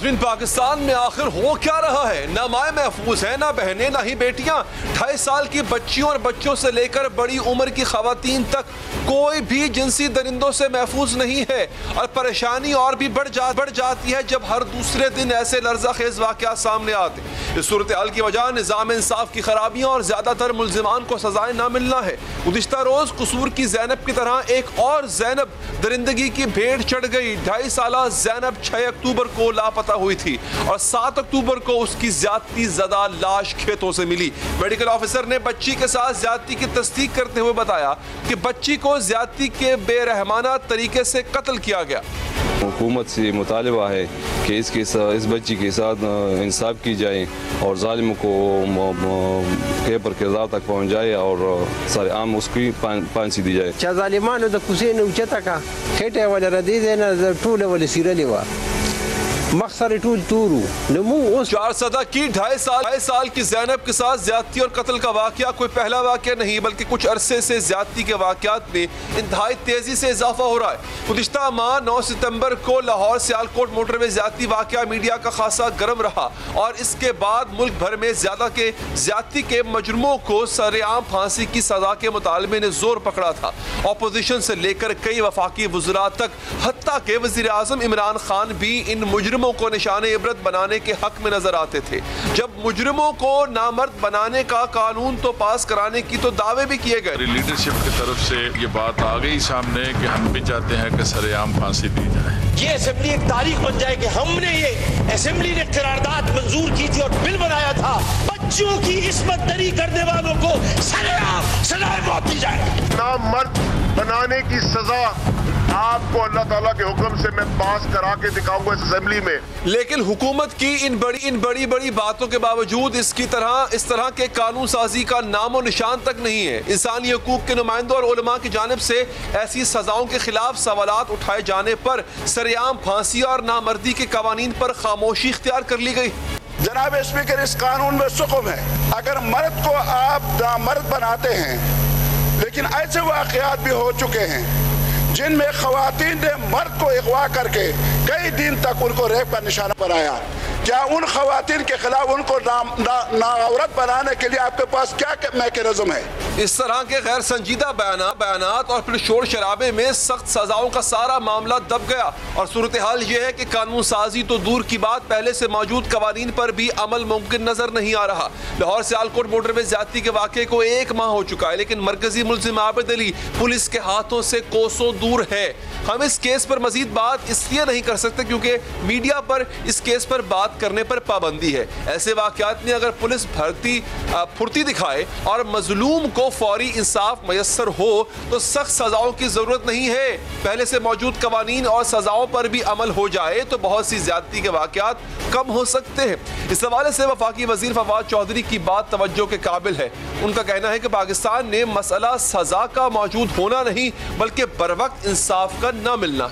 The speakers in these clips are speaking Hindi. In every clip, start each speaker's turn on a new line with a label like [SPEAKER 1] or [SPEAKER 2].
[SPEAKER 1] नाज़रीन, पाकिस्तान में आखिर हो क्या रहा है? ना माए महफूज है, ना बहनें, ना ही बेटियां। 2.5 साल की बच्चियों और बच्चों से लेकर बड़ी उम्र की खवातीन तक कोई भी जिनसी दरिंदों से महफूज नहीं है। और परेशानी और भी बढ़ जाती है जब हर दूसरे दिन ऐसे लर्ज़ाखेज़ वाक़यात सामने आते। इस सूरत हाल की वजह निज़ाम इंसाफ की खराबियाँ और ज़्यादातर मुल्ज़िमान को सजाएं ना मिलना है। गुज़िश्ता रोज़ कसूर की ज़ैनब की तरह एक और ज़ैनब दरिंदगी की भेंट चढ़ गई। 2.5 साला ज़ैनब 6 अक्टूबर को लापता हुई थी और 7 अक्टूबर को उसकी ज़्यादती ज़दा लाश खेतों से मिली। मेडिकल ऑफिसर ने बच्ची के साथ ज़्यादती की तस्दीक करते हुए बताया कि बच्ची को ज़्यादती के बेरहमाना तरीके से कत्ल किया गया।
[SPEAKER 2] हुकूमत से मुतालबा है कि इस बच्ची के साथ इंसाफ की जाए और जालिम को केबर के ज़ात तक पहुँच जाए और सारे आम उसकी फांसी दी जाए।
[SPEAKER 3] चा जालिमानो द कुसेन उचता का खेटे वाले रदीदे न टूले वाले सिरले वा मकसद टूल तूरू नमू उस
[SPEAKER 1] 4 सदा की 2.5 साल की ज़ैनब के साथ ज्यादती और कत्ल का वाक़या कोई पहला वाक़या नहीं, बल्कि कुछ अरसे से ज्यादती के वाक़यात में इंतहाई तेजी से इजाफा हो रहा है। गुज़िश्ता माह 9 सितंबर को लाहौर सियालकोट मोटरवे ज्यादती वाक़या मीडिया का खासा गर्म रहा और इसके बाद मुल्क भर में ज्यादती के मुजरिमों को सरेआम फांसी की सजा के मुतालबे ने जोर पकड़ा था। अपोजिशन से लेकर कई वफाकी वज़रा तक, हत्ता के वज़ीर आज़म इमरान खान भी इन मुजरिमों को निशाने इबरत बनाने के हक में नजर आते थे। जब मुजरिमों को नामर्द बनाने का कानून तो पास कराने की तो दावे भी किए गए।
[SPEAKER 4] लीडरशिप की तरफ से ये बात आ गई सामने कि हम भी चाहते हैं कि सरेआम फांसी दी जाए।
[SPEAKER 5] ये असेंबली एक तारीख बन जाए कि हमने ये असेंबली ने करारदाद मंजूर की थी और बिल बनाया था, बच्चों की इस्मत दरी करने वालों को सरेआम सजाए मौत दी जाए।
[SPEAKER 6] नामर्द बनाने की सजा आपको अल्लाह ताला के हुक्म से मैं पास करा के दिखाऊंगा इस असेंबली में।
[SPEAKER 1] लेकिन हुकूमत की इन बड़ी बातों के बावजूद इस तरह के कानून साजी का नामो निशान तक नहीं है। इंसानी हकूक के नुमाइंदों और उलमा की जानिब से ऐसी सजाओं के खिलाफ सवालात उठाए जाने पर सरेआम फांसी और नामर्दी के कवानीन पर खामोशी इख्तियार कर ली गई।
[SPEAKER 7] जनाब स्पीकर, इस कानून में हुक्म है अगर मर्द को आप नामर्द बनाते हैं, लेकिन ऐसे वाक़यात भी हो चुके हैं जिनमें खवातीन ने मर्द को अगवा करके कई दिन तक उनको रेप का निशाना बनाया। क्या उन खवातीन के खिलाफ उनको नाऔरत बनाने के लिए आपके पास क्या मैकेनिज्म है?
[SPEAKER 1] इस तरह के गैर संजीदा बयानात और फिर शोर शराबे में सख्त सजाओं का सारा मामला दब गया और सूरत हाल ये है कि कानून साजी तो दूर की बात, पहले से मौजूद कवानीन पर भी अमल मुमकिन नजर नहीं आ रहा। लाहौर सियालकोट मोटरवे ज्यादती के वाक़े को 1 माह हो चुका है, लेकिन मरकजी मुल्ज़िम आबिद अली पुलिस के हाथों से कोसों दूर है। हम इस केस पर मजीद बात इसलिए नहीं कर सकते क्योंकि मीडिया पर इस केस पर बात करने पर पाबंदी है। ऐसे वाक़यात में अगर पुलिस फुर्ती दिखाए और मजलूम को फौरी इंसाफ मयसर हो तो सख्त सजाओं की जरूरत नहीं है। पहले से मौजूद कवानीन और सजाओं पर भी अमल हो जाए तो बहुत सी ज्यादती के वाक़यात कम हो सकते हैं। इस हवाले से वफाकी वजीर फवाद चौधरी की बात तवज्जो के काबिल है। उनका कहना है कि पाकिस्तान ने मसला सजा का मौजूद होना नहीं बल्कि बरवक्त इंसाफ का न मिलना।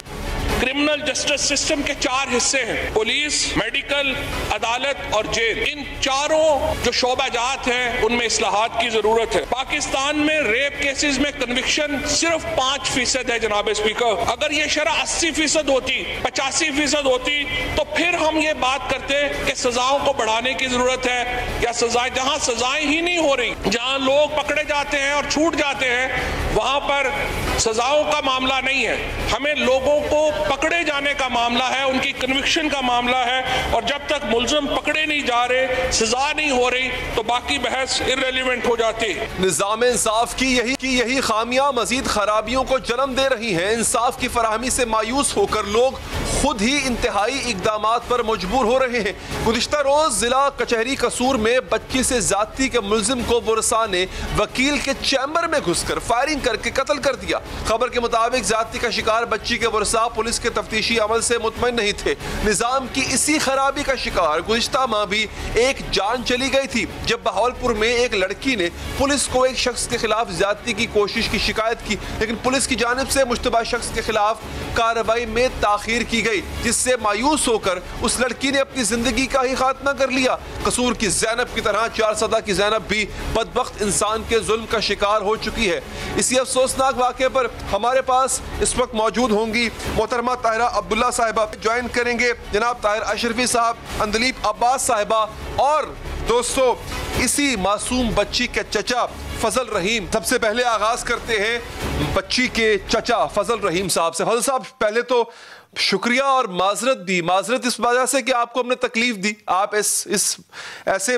[SPEAKER 8] क्रिमिनल जस्टिस सिस्टम के 4 हिस्से हैं, पुलिस, मेडिकल, अदालत और जेल। इन चारों जो शोबाजात हैं उनमें इस्लाहात की जरूरत है। पाकिस्तान में रेप केसेस में कन्विक्शन सिर्फ 5% है जनाब स्पीकर। अगर ये शरह 80% होती, 85% होती तो फिर हम ये बात करते कि सजाओं को बढ़ाने की जरूरत है या सजाएं, जहां सजाएं ही नहीं हो रही, जहां लोग पकड़े जाते हैं और छूट जाते हैं, वहां पर सजाओं का मामला नहीं है। हमें लोगों को पकड़े जाने का मामला है, उनकी कन्विक्शन का मामला है और जब तक मुल्ज़िम पकड़े नहीं जा रहे, सजा नहीं हो रही तो बाकी बहस इर्रेलेवेंट हो जाती है।
[SPEAKER 1] निज़ाम इंसाफ की यही खामियां मजीद खराबियों को जन्म दे रही हैं। इंसाफ की फराहमी से मायूस होकर लोग खुद ही इंतहाई इकदामात पर मजबूर हो रहे हैं। गुज़िश्ता रोज जिला कचहरी कसूर में बच्ची से ज्यादती के मुल्जिम को बुरसा ने वकील के चैम्बर में घुसकर फायरिंग करके कत्ल कर दिया। खबर के मुताबिक ज्यादती का शिकार बच्ची के बुरसा पुलिस के तफ्तीशी अमल से मुतमईन नहीं थे। निजाम की इसी खराबी का शिकार गुज़िश्ता माह भी एक जान चली गई थी जब बहावलपुर में एक लड़की ने पुलिस को एक शख्स के खिलाफ ज्यादती की कोशिश की शिकायत की, लेकिन पुलिस की जानिब से मुश्तबा शख्स के खिलाफ कार्रवाई में ताखीर की गई, जिससे मायूस होकर उस लड़की ने अपनी जिंदगी का ही खात्मा कर लिया। कसूर की ज़ैनब की तरह 4 सदा की ज़ैनब भी बदबख्त इंसान के जुल्म का शिकार हो चुकी है। इसी अफसोसनाक वाक़े पर हमारे पास इस वक्त मौजूद होंगी मोहतरमा मोहतरमा ताहिरा अब्दुल्ला साहिबा ज्वाइन करेंगे, जनाब ताहिर अशरफी साहब, अंदलीब अब्बास साहिबा और दोस्तों इसी मासूम बच्ची के चचा फजल रहीम। सबसे पहले आगाज करते हैं बच्ची के चचा फजल रहीम साहब से। फजल साहब, पहले तो शुक्रिया और माजरत इस वजह से कि आपको हमने तकलीफ दी। आप इस ऐसे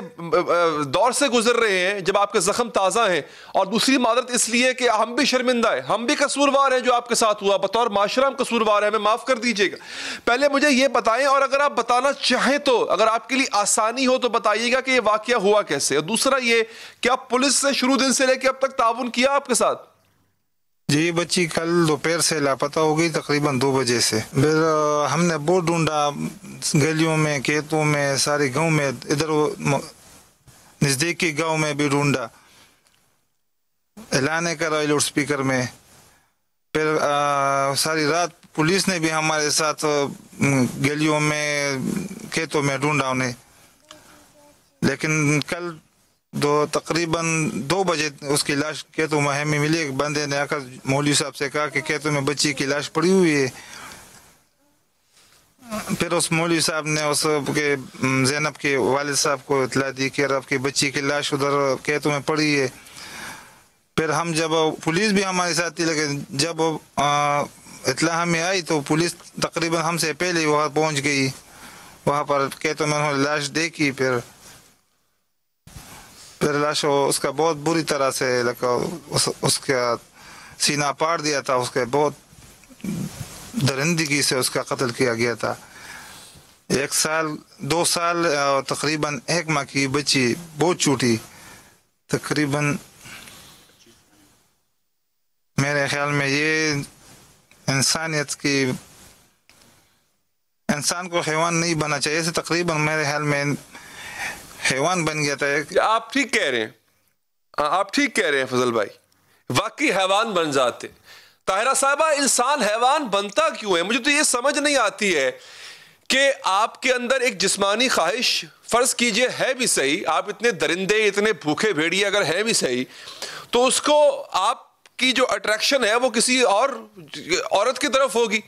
[SPEAKER 1] दौर से गुजर रहे हैं जब आपके जख्म ताज़ा हैं, और दूसरी माजरत इसलिए कि हम भी शर्मिंदा हैं, हम भी कसूरवार हैं जो आपके साथ हुआ, बतौर माशरा हम कसूरवार हैं, हमें माफ़ कर दीजिएगा। पहले मुझे ये बताएं, और अगर आप बताना चाहें तो अगर आपके लिए आसानी हो तो बताइएगा कि ये वाक़या हुआ कैसे। और दूसरा ये कि आप पुलिस से शुरू दिन से लेकर अब तक ताउन किया आपके साथ?
[SPEAKER 9] जी, ये बच्ची कल दोपहर से लापता हो गई, तकरीबन 2 बजे से। फिर हमने बहुत ढूंढा, गलियों में, खेतों में, सारे गांव में, इधर नज़दीकी गांव में भी ढूंढा, ऐलान करा लाउड स्पीकर में। फिर सारी रात पुलिस ने भी हमारे साथ गलियों में, खेतों में ढूंढा उन्हें, लेकिन कल तकरीबन 2 बजे उसकी लाश खेतों में हमें मिली। एक बंदे ने आकर मौलवी साहब से कहा कि खेतों में बच्ची की लाश पड़ी हुई है। फिर उस मौलवी साहब ने उसके ज़ैनब के वालिद साहब को इतला दी कि आपकी बच्ची की लाश उधर खेतों में पड़ी है। फिर हम जब पुलिस भी हमारे साथ थी, लेकिन जब इतला हमें आई तो पुलिस तकरीबन हमसे पहले ही वहाँ पहुँच गई। वहाँ पर खेतों में उन्होंने लाश देखी। फिर लाश उसका बहुत बुरी तरह से लगा, उसका सीना पाड़ दिया था, उसके बहुत दरिंदगी से उसका कत्ल किया गया था। 1 साल 2 साल तकरीबन 1 माह की बच्ची, बहुत छोटी, तकरीबन मेरे ख्याल में ये इंसानियत की, इंसान को हैवान नहीं बनना चाहिए, इसे तकरीबन मेरे ख्याल में हैवान बन गया था।
[SPEAKER 1] आप ठीक कह रहे हैं, आप ठीक कह रहे हैं फजल भाई, वाकई हैवान बन जाते। ताहिरा साहिबा, इंसान हैवान बनता क्यों है? मुझे तो ये समझ नहीं आती है कि आपके अंदर एक जिस्मानी ख्वाहिश, फर्ज कीजिए है भी सही, आप इतने दरिंदे, इतने भूखे भेड़िए अगर है भी सही, तो उसको आपकी जो अट्रैक्शन है वो किसी और औरत की तरफ होगी।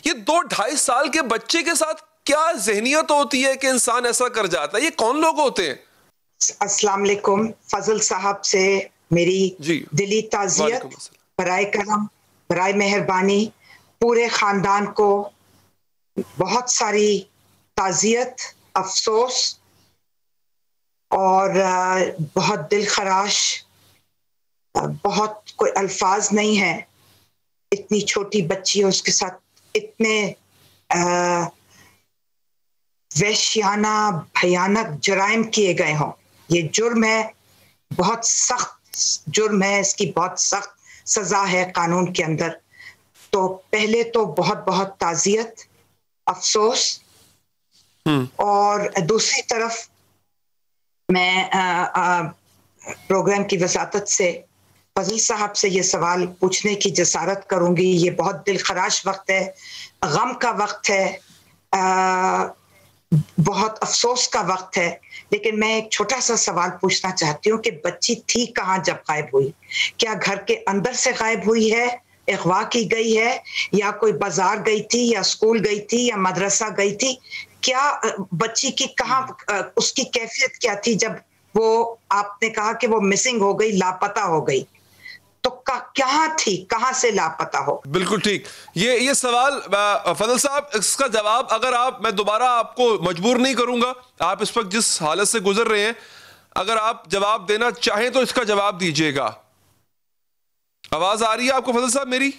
[SPEAKER 1] ये 2-2.5 साल के बच्चे के साथ क्या ज़हनियत होती है कि इंसान ऐसा कर जाता है? ये कौन लोग होते हैं?
[SPEAKER 10] अस्सलाम वालेकुम। फजल साहब से मेरी दिली ताज़ियत, बराए करम, बराए मेहरबानी, पूरे ख़ानदान को बहुत सारी ताज़ियत, अफसोस और बहुत दिल खराश, बहुत कोई अल्फाज नहीं है। इतनी छोटी बच्ची है, उसके साथ इतने वहशियाना भयानक जुर्म किए गए हों। ये जुर्म है, बहुत सख्त जुर्म है, इसकी बहुत सख्त सजा है कानून के अंदर। तो पहले तो बहुत बहुत ताज़ियत, अफसोस, और दूसरी तरफ मैं प्रोग्राम की वसातत से फजल साहब से ये सवाल पूछने की जसारत करूंगी। ये बहुत दिल खराश वक्त है, गम का वक्त है, बहुत अफसोस का वक्त है, लेकिन मैं एक छोटा सा सवाल पूछना चाहती हूँ कि बच्ची थी कहाँ जब गायब हुई? क्या घर के अंदर से गायब हुई है, अगवा की गई है, या कोई बाजार गई थी, या स्कूल गई थी, या मदरसा गई थी? क्या बच्ची की कहाँ, उसकी कैफियत क्या थी जब वो, आपने कहा कि वो मिसिंग हो गई, लापता हो गई, तो कहाँ थी, कहाँ से लापता हो?
[SPEAKER 1] बिल्कुल ठीक। ये सवाल फजल साहब, इसका जवाब अगर आप, मैं दोबारा आपको मजबूर नहीं करूंगा, आप इस वक्त जिस हालत से गुजर रहे हैं, अगर आप जवाब देना चाहें तो इसका जवाब दीजिएगा। आवाज आ रही है आपको फजल साहब मेरी?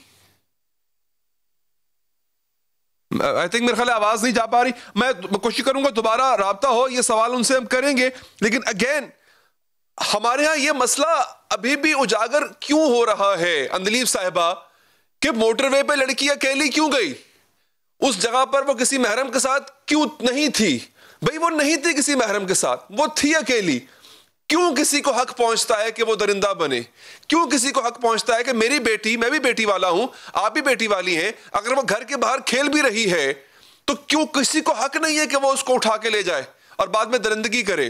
[SPEAKER 1] आई थिंक मेरे ख्याल आवाज नहीं जा पा रही। मैं कोशिश करूंगा दोबारा राब्ता हो, ये सवाल उनसे हम करेंगे। लेकिन अगेन हमारे यहाँ ये मसला अभी भी उजागर क्यों हो रहा है अंदलीब साहिबा, कि मोटरवे पे लड़की अकेली क्यों गई? उस जगह पर वो किसी महरम के साथ क्यों नहीं थी? भाई वो नहीं थी किसी महरम के साथ, वो थी अकेली। क्यों किसी को हक पहुंचता है कि वो दरिंदा बने? क्यों किसी को हक पहुंचता है कि मेरी बेटी, मैं भी बेटी वाला हूं, आप भी बेटी वाली हैं, अगर वो घर के बाहर खेल भी रही है तो क्यों किसी को हक नहीं है कि वो उसको उठा के ले जाए और बाद में दरिंदगी करे?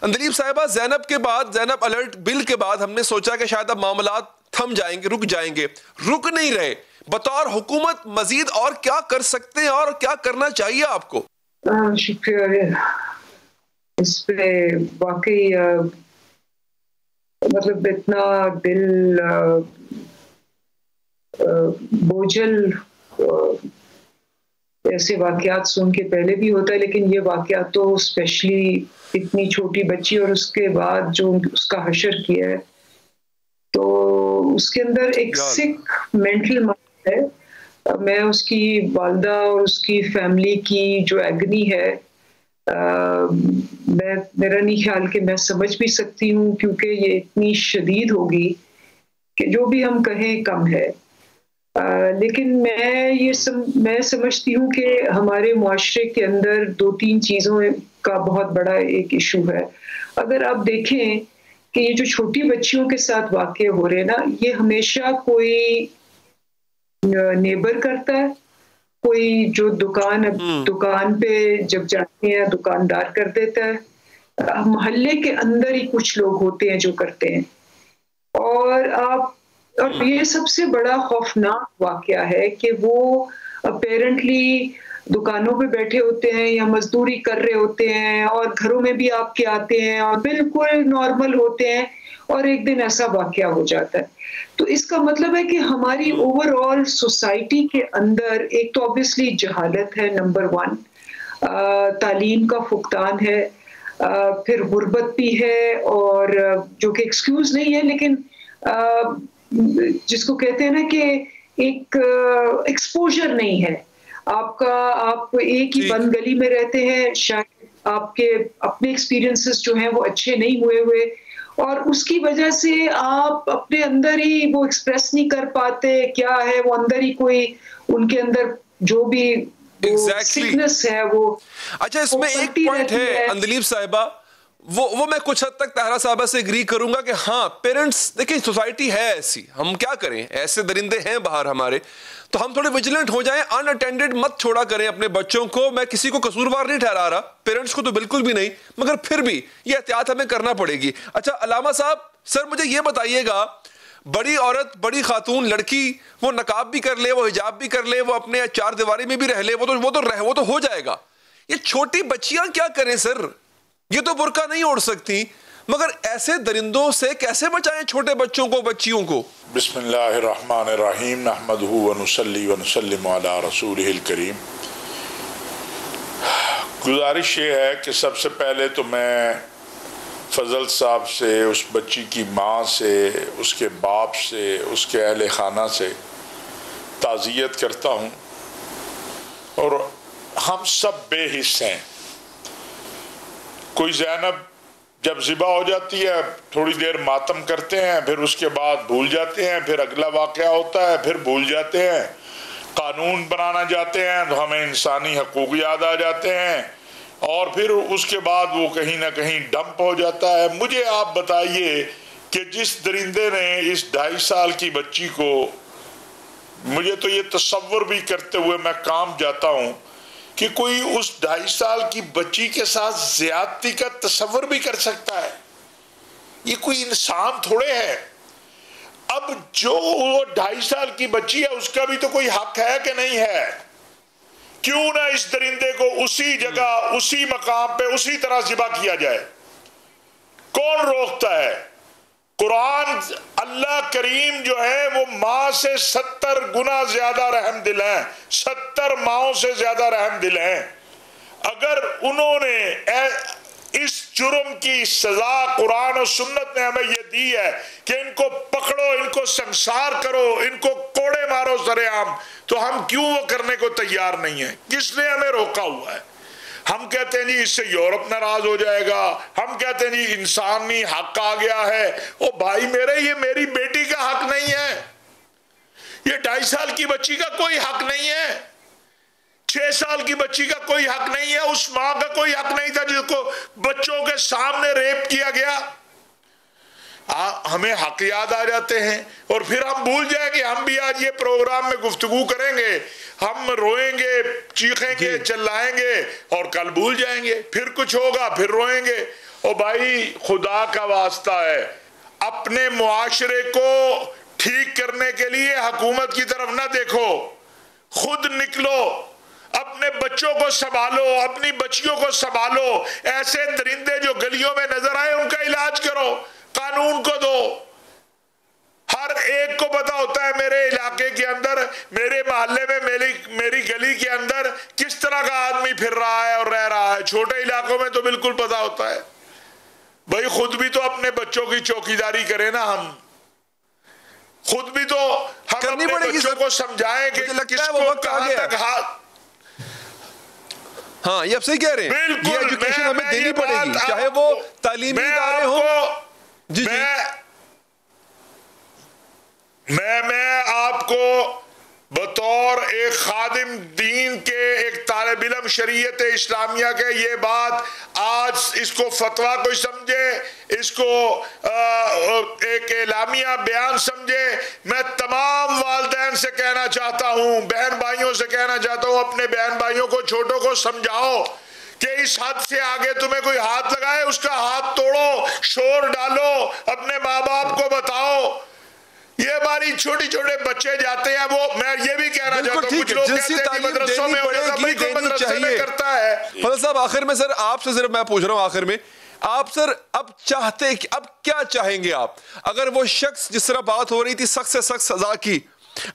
[SPEAKER 1] अंदलीब साहिबा, ज़ैनब के बाद, ज़ैनब अलर्ट बिल के बाद हमने सोचा कि शायद अब मामलात थम जाएंगे, रुक जाएंगे, रुक नहीं रहे। बतौर हुकूमत मजीद और क्या कर सकते हैं और क्या करना चाहिए आपको?
[SPEAKER 11] शुक्रिया, इस पे वाकई मतलब इतना दिल बोझल ऐसे वाकयात सुन के पहले भी होता है, लेकिन ये वाकयात तो स्पेशली इतनी छोटी बच्ची और उसके बाद जो उसका हशर किया है, तो उसके अंदर एक सिक मेंटल है। मैं उसकी वालदा और उसकी फैमिली की जो एगनी है, मेरा नहीं ख्याल कि मैं समझ भी सकती हूँ, क्योंकि ये इतनी शदीद होगी कि जो भी हम कहें कम है। लेकिन मैं समझती हूँ कि हमारे मुआशरे के अंदर 2-3 चीज़ों का बहुत बड़ा एक इशू है। अगर आप देखें कि ये जो छोटी बच्चियों के साथ वाक़े हो रहे हैं ना, ये हमेशा कोई नेबर करता है, कोई जो दुकान पे जब जाते हैं दुकानदार कर देता है, मोहल्ले के अंदर ही कुछ लोग होते हैं जो करते हैं। और ये सबसे बड़ा खौफनाक वाकया है कि वो अपेरेंटली दुकानों पे बैठे होते हैं या मजदूरी कर रहे होते हैं और घरों में भी आपके आते हैं और बिल्कुल नॉर्मल होते हैं, और एक दिन ऐसा वाकया हो जाता है। तो इसका मतलब है कि हमारी ओवरऑल सोसाइटी के अंदर एक तो ऑब्वियसली जहालत है, नंबर 1, तालीम का फुकदान है, फिर गुर्बत भी है, और जो कि एक्सक्यूज नहीं है, लेकिन जिसको कहते हैं ना कि एक एक्सपोजर नहीं है आपका। आप एक ही बंद गली में रहते हैं, शायद आपके अपने एक्सपीरियंसेस जो हैं वो अच्छे नहीं हुए, और उसकी वजह से आप अपने अंदर ही वो एक्सप्रेस नहीं कर पाते क्या है वो, अंदर ही कोई उनके अंदर जो भी सिकनेस है वो।
[SPEAKER 1] अच्छा, इसमें एक पॉइंट है अंदलीब साहिबा, वो मैं कुछ हद तक ताहरा साहबा से एग्री करूंगा कि हाँ, पेरेंट्स देखिए सोसाइटी है ऐसी, हम क्या करें, ऐसे दरिंदे हैं बाहर हमारे, तो हम थोड़े विजिलेंट हो जाएं, अनअटेंडेड मत छोड़ा करें अपने बच्चों को। मैं किसी को कसूरवार नहीं ठहरा रहा, पेरेंट्स को तो बिल्कुल भी नहीं, मगर फिर भी ये एहतियात हमें करना पड़ेगी। अच्छा अलामा साहब, सर मुझे ये बताइएगा, बड़ी औरत, बड़ी खातून, लड़की, वो नकाब भी कर ले, वो हिजाब भी कर ले, वो अपने 4 दीवारी में भी रह ले, वो तो हो जाएगा। ये छोटी बच्चियां क्या करें सर? ये तो बुर्का नहीं ओढ़ सकती, मगर ऐसे दरिंदों से कैसे बचाएं छोटे बच्चों को, बच्चियों को?
[SPEAKER 4] बिस्मिल्लाहिर्रहमानिर्रहीम, नहमदुहु व नुसल्ली व नुसल्लिमु अला रसूलिहिल करीम। गुजारिश ये है कि सबसे पहले तो मैं फजल साहब से, उस बच्ची की माँ से, उसके बाप से, उसके अहले खाना से ताज़ियत करता हूँ, और हम सब बेहिस हैं। कोई ज़ैनब जब ज़िबा हो जाती है, थोड़ी देर मातम करते हैं, फिर उसके बाद भूल जाते हैं, फिर अगला वाक़या होता है, फिर भूल जाते हैं, कानून बनाना जाते हैं तो हमें इंसानी हकूक़ याद आ जाते हैं, और फिर उसके बाद वो कहीं ना कहीं डंप हो जाता है। मुझे आप बताइए कि जिस दरिंदे ने इस 2.5 साल की बच्ची को, मुझे तो ये तसव्वुर भी करते हुए मैं काम जाता हूँ कि कोई उस 2.5 साल की बच्ची के साथ ज्यादती का तसव्वुर भी कर सकता है। ये कोई इंसान थोड़े है। अब जो वो 2.5 साल की बच्ची है, उसका भी तो कोई हक है कि नहीं है? क्यों ना इस दरिंदे को उसी जगह, उसी मकाम पे, उसी तरह ज़िबा किया जाए? कौन रोकता है? कुरान, अल्लाह करीम जो है वो माँ से 70 गुना ज्यादा रहम दिल है, 70 माओं से ज्यादा रहम दिल है। अगर उन्होंने इस जुर्म की सजा कुरान और सुन्नत ने हमें ये दी है कि इनको पकड़ो, इनको संसार करो, इनको कोड़े मारो सरेआम, तो हम क्यों वो करने को तैयार नहीं है? किसने हमें रोका हुआ है? हम कहते हैं जी इससे यूरोप नाराज हो जाएगा, हम कहते हैं जी इंसानी हक आ गया है। ओ भाई मेरे, ये मेरी बेटी का हक नहीं है, ये 2.5 साल की बच्ची का कोई हक नहीं है, 6 साल की बच्ची का कोई हक नहीं है, उस माँ का कोई हक नहीं था जिसको बच्चों के सामने रेप किया गया। हमें हक याद आ जाते हैं और फिर हम भूल जाएंगे। हम भी आज ये प्रोग्राम में गुफ्तगू करेंगे, हम रोएंगे, चीखेंगे, चिल्लाएंगे और कल भूल जाएंगे, फिर कुछ होगा, फिर रोएंगे। और भाई खुदा का वास्ता है, अपने मुआशरे को ठीक करने के लिए हुकूमत की तरफ ना देखो, खुद निकलो, अपने बच्चों को संभालो, अपनी बच्चियों को संभालो। ऐसे दरिंदे जो गलियों में नजर आए उनका इलाज करो, कानून को दो। हर एक को पता होता है मेरे इलाके के अंदर, मेरे मोहल्ले में, मेरी गली के अंदर किस तरह का आदमी फिर रहा है और रह रहा है। छोटे इलाकों में तो बिल्कुल पता होता है। भाई खुद भी तो अपने बच्चों की चौकीदारी करें ना, हम खुद भी तो हम अपने बच्चों को समझाएं कि किसको कहां तक हाथ।
[SPEAKER 1] हाँ, ये आप सही कह रहे हैं, ये एजुकेशन हमें देनी पड़ेगी, चाहे वो तालीमी इदारे हो। जी जी,
[SPEAKER 4] मैं आपको बतौर एक खादिम दीन के, एक तालिब इल्म शरीयत इस्लामिया के, ये बात आज इसको फतवा कोई समझे, इसको एक एलामिया बयान समझे, मैं तमाम वालिदैन से कहना चाहता हूं, बहन भाइयों से कहना चाहता हूं, अपने बहन भाइयों को, छोटों को समझाओ कि इस हद से आगे तुम्हें कोई हाथ लगाए उसका हाथ तोड़ो, शोर डालो, अपने माँ बाप को बताओ। ये हमारी छोटे छोटे बच्चे जाते हैं, वो मैं ये भी कहना चाहता हूं, कुछ लोग कहते हैं मदरसों में मदरसे में करता है।
[SPEAKER 1] फजल साहब, आखिर में सर आपसे सिर्फ मैं पूछ रहा हूं, आखिर में आप सर अब चाहते कि अब क्या चाहेंगे आप? अगर वो शख्स, जिस तरह बात हो रही थी सख्त से सख्त सजा की,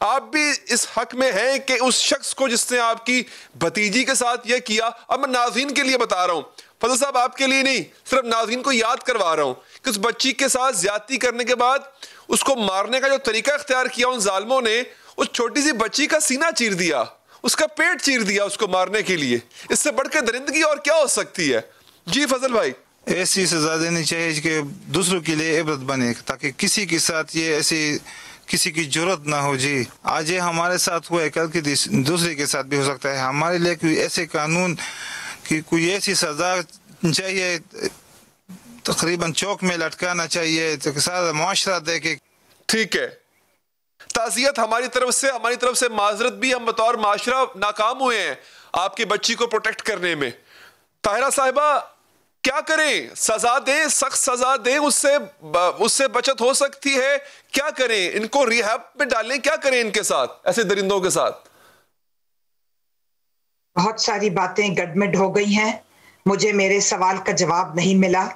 [SPEAKER 1] आप भी इस हक में हैं कि उस शख्स को जिसने आपकी भतीजी के साथ यह किया, अब मैं नाज़रीन के लिए बता रहा हूं, फजल साहब आपके लिए नहीं, सिर्फ नाज़रीन को याद करवा रहा हूं कि उस बच्ची के साथ ज्यादती करने के बाद उसको मारने का जो तरीका इख्तियार किया उन जालिमों ने, उस छोटी सी बच्ची का सीना चीर दिया, उसका पेट चीर दिया उसको मारने के लिए। इससे बढ़कर दरिंदगी और क्या हो सकती है? जी फजल भाई।
[SPEAKER 9] ऐसी सजा देनी चाहिए कि दूसरों के लिए इबरत बने, ताकि किसी के साथ ये ऐसी किसी की जरूरत ना हो। जी, आज ये हमारे साथ हुआ है, कल की दूसरे के साथ भी हो सकता है। हमारे लिए कोई ऐसे कानून की कोई ऐसी सजा चाहिए, तकरीबन चौक में लटकाना चाहिए, तो सारा मुआशरा देखे।
[SPEAKER 1] ठीक है, ताज़ियत हमारी तरफ से माजरत भी, हम बतौर माशरा नाकाम हुए हैं आपकी बच्ची को प्रोटेक्ट करने में। ताहिरा साहिबा क्या करें? सजा दें, सख्त सजा दें, उससे बचत हो सकती है। क्या करें? इनको रिहैब में डालें? क्या करें इनके साथ, ऐसे दरिंदों के साथ?
[SPEAKER 10] बहुत सारी बातें गडमिड हो गई हैं, मुझे मेरे सवाल का जवाब नहीं मिला।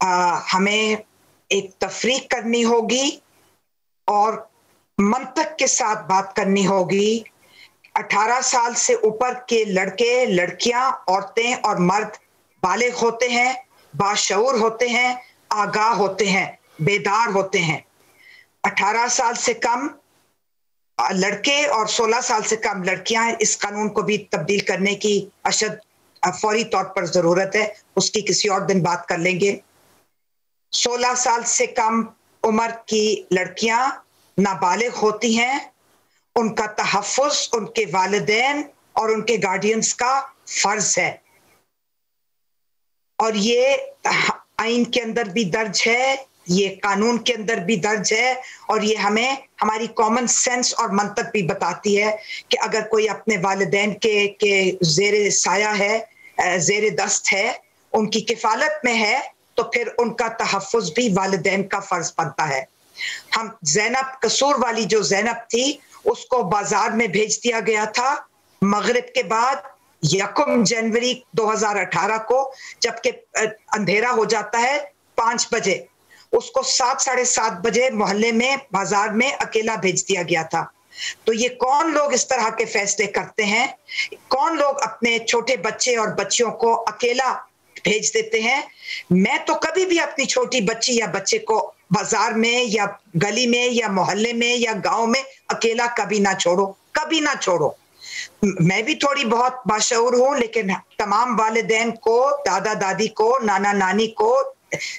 [SPEAKER 10] हमें एक तफरीक करनी होगी और मंतक के साथ बात करनी होगी। 18 साल से ऊपर के लड़के, लड़कियां, औरतें और मर्द बालिग होते हैं, बाशऊर होते हैं, आगाह होते हैं, बेदार होते हैं। 18 साल से कम लड़के और 16 साल से कम लड़कियां, इस कानून को भी तब्दील करने की अशद फौरी तौर पर जरूरत है, उसकी किसी और दिन बात कर लेंगे। 16 साल से कम उम्र की लड़कियां नाबालिग होती हैं, उनका तहफ़्फ़ुज़ उनके वालिदैन और उनके गार्डियंस का फर्ज है, और ये आइन के अंदर भी दर्ज है, ये कानून के अंदर भी दर्ज है, और ये हमें हमारी कॉमन सेंस और मंतक भी बताती है कि अगर कोई अपने वालिदैन के ज़ेरे साया है, ज़ेरे दस्त है, उनकी किफ़ालत में है, तो फिर उनका तहफ़्फ़ुज़ भी वालिदैन का फर्ज बनता है। हम ज़ैनब, कसूर वाली जो ज़ैनब थी, उसको बाजार में भेज दिया गया था मगरिब के बाद 1 जनवरी 2018 को, जबकि अंधेरा हो जाता है 5 बजे। उसको 7, साढ़े 7 बजे मोहल्ले में, बाजार में अकेला भेज दिया गया था। तो ये कौन लोग इस तरह के फैसले करते हैं? कौन लोग अपने छोटे बच्चे और बच्चियों को अकेला भेज देते हैं? मैं तो कभी भी अपनी छोटी बच्ची या बच्चे को बाजार में या गली में या मोहल्ले में या गांव में अकेला कभी ना छोड़ो, कभी ना छोड़ो। मैं भी थोड़ी बहुत बाशऊर हूं, लेकिन तमाम वालिदैन को, दादा दादी को, नाना नानी को,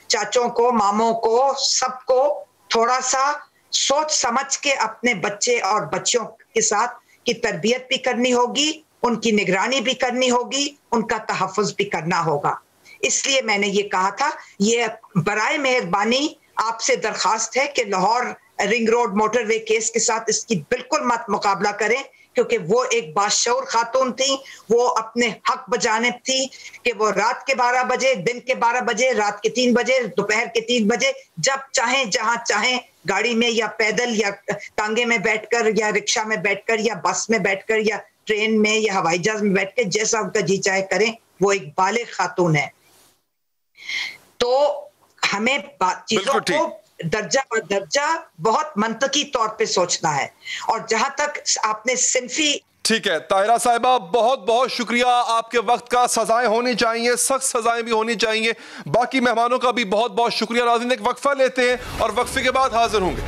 [SPEAKER 10] चाचों को, मामों को, सबको थोड़ा सा सोच समझ के अपने बच्चे और बच्चियों के साथ की तरबियत भी करनी होगी, उनकी निगरानी भी करनी होगी, उनका तहफ़्फ़ुज़ भी करना होगा। इसलिए मैंने ये कहा था, ये बराए मेहरबानी आपसे दरखास्त है कि Lahore ring road motorway case के साथ इसकी बिल्कुल मत मुकाबला करें। क्योंकि वो एक बाशऊर खातून थी, वो अपने हक बजानिब थी कि वो रात के 12 बजे, दिन के 12 बजे, रात के 3 बजे, दोपहर के 3 बजे, जब चाहें जहां चाहें, गाड़ी में या पैदल या टांगे में बैठकर या रिक्शा में बैठकर या बस में बैठकर या ट्रेन में या हवाई जहाज में बैठकर जैसा उनका जी चाहे करें, वो एक बालिग खातून है। तो हमें चीजों को दर्जा पर दर्जा बहुत मंतकी तौर पे सोचना है। और जहां तक आपने सिंफी,
[SPEAKER 1] ठीक है ताहिरा साहिबा, बहुत बहुत शुक्रिया आपके वक्त का। सजाएं होनी चाहिए, सख्त सजाएं भी होनी चाहिए। बाकी मेहमानों का भी बहुत बहुत शुक्रिया। नाज़रीन, एक वक्फा लेते हैं और वक्फे के बाद हाजिर होंगे।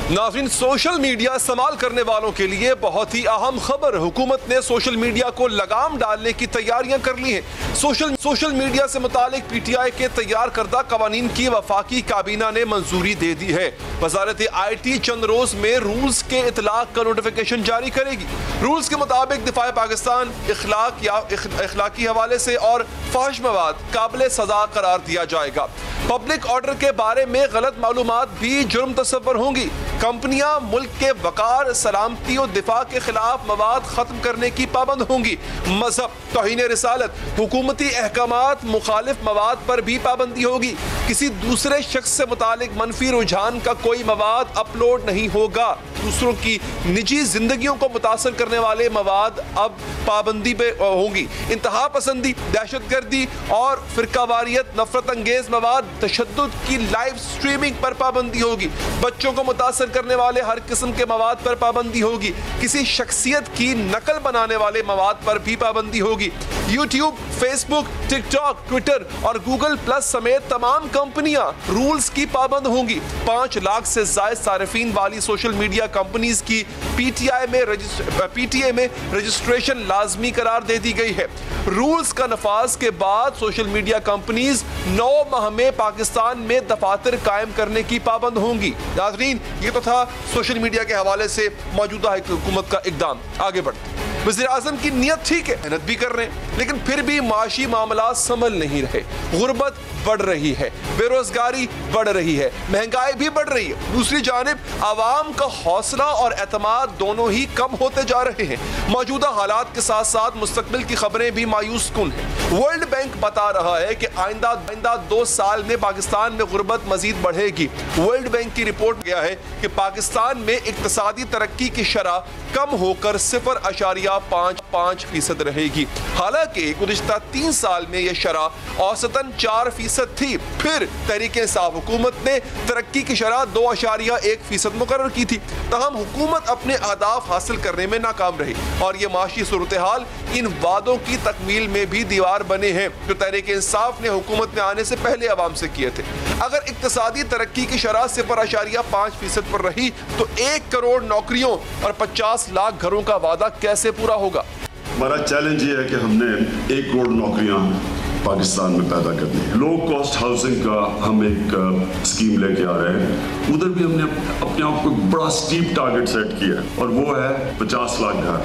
[SPEAKER 1] नाज़रीन, सोशल मीडिया इस्तेमाल करने वालों के लिए बहुत ही अहम खबर। हुकूमत ने सोशल मीडिया को लगाम डालने की तैयारियां कर ली हैं। सोशल मीडिया से मुतालिक PTI के तैयार करदा कवानीन की वफाकी काबीना ने मंजूरी दे दी है। वजारत IT चंद रोज में रूल्स के इतलाक का नोटिफिकेशन जारी करेगी। रूल्स के मुताबिक दिफा पाकिस्तान इखलाकी हवाले से और फहश मवाद काबिल सजा करार दिया जाएगा। पब्लिक ऑर्डर के बारे में गलत मालूमात भी जुर्म तस्वर होंगी। कंपनियां मुल्क के वकार, सलामती और दिफा के खिलाफ मवाद खत्म करने की पाबंद होंगी। मजहब, तौहीन रिसालत, हुकूमती अहकामात, मुखालिफ मवाद पर भी पाबंदी होगी। किसी दूसरे शख्स से मुतालिक मनफी रुझान का कोई मवाद अपलोड नहीं होगा। दूसरों की निजी जिंदगियों को मुतासर करने वाले मवाद अब पाबंदी पे होंगी। इंतहा पसंदी, दहशतगर्दी और फिरकावारियत, नफरत अंगेज मवाद, तशद्दुद की लाइव स्ट्रीमिंग पर पाबंदी होगी। बच्चों को मुतासर करने वाले हर किस्म के मवाद पर पाबंदी होगी। किसी शख्सियत की नकल बनाने वाले मवाद पर भी पाबंदी होगी। यूट्यूब, फेसबुक, टिकटॉक, ट्विटर और गूगल प्लस समेत तमाम कंपनियां रूल्स की पाबंद होंगी। 5 लाख से ज्यादा सारिफीन वाली सोशल मीडिया कंपनीज की PTI में रजिस्ट्रेशन लाजमी करार दे दी गई है। रूल्स का नफाज के बाद सोशल मीडिया कंपनीज 9 माह में पाकिस्तान में दफातर कायम करने की पाबंद होंगी। नाज़रीन, ये तो था सोशल मीडिया के हवाले से मौजूदा हुकूमत का इकदाम। आगे बढ़ते हैं। वज़ीर आज़म की नीयत ठीक है, मेहनत भी कर रहे हैं, लेकिन फिर भी माशी मामला संभल नहीं रहे। गुर्बत बढ़ रही है, बेरोजगारी बढ़ रही है, महंगाई भी बढ़ रही है। दूसरी जानिब आवाम का हौसला और एतमाद दोनों ही कम होते जा रहे हैं। मौजूदा हालात के साथ साथ मुस्तकबिल की खबरें भी मायूस कुन हैं। वर्ल्ड बैंक बता रहा है कि आइंदा 2 साल में पाकिस्तान में गुर्बत मजीद बढ़ेगी। वर्ल्ड बैंक की रिपोर्ट में गया है कि पाकिस्तान में इक्तिसादी तरक्की की शरह कम होकर 0.55% रहेगी। हालांकि गुज़िश्ता 3 साल में यह शरह औसतन 4% थी। फिर तहरीक इंसाफ हुकूमत ने तरक्की की शरह 2.1% मुकर्रर की थी। तहम हुकूमत अपने अहदाफ हासिल करने में नाकाम रही और ये माशी सूरत हाल इन वादों की तकमील में भी दीवार बने हैं जो तहरीक इंसाफ ने हुकूमत में आने से पहले अवाम से किए थे। अगर इक्तिसादी तरक्की की शरह 0.5% पर रही तो 1 करोड़ नौकरियों और 50 लाख घरों का वादा कैसे पूरा होगा?
[SPEAKER 12] हमारा चैलेंज ये है कि हमने 1 करोड़ नौकरियां पाकिस्तान में पैदा करनी है। लो कॉस्ट हाउसिंग का हम एक स्कीम लेके आ रहे हैं। उधर भी हमने अपने आप को बड़ा स्टीप टारगेट सेट किया है और वो है 50 लाख घर।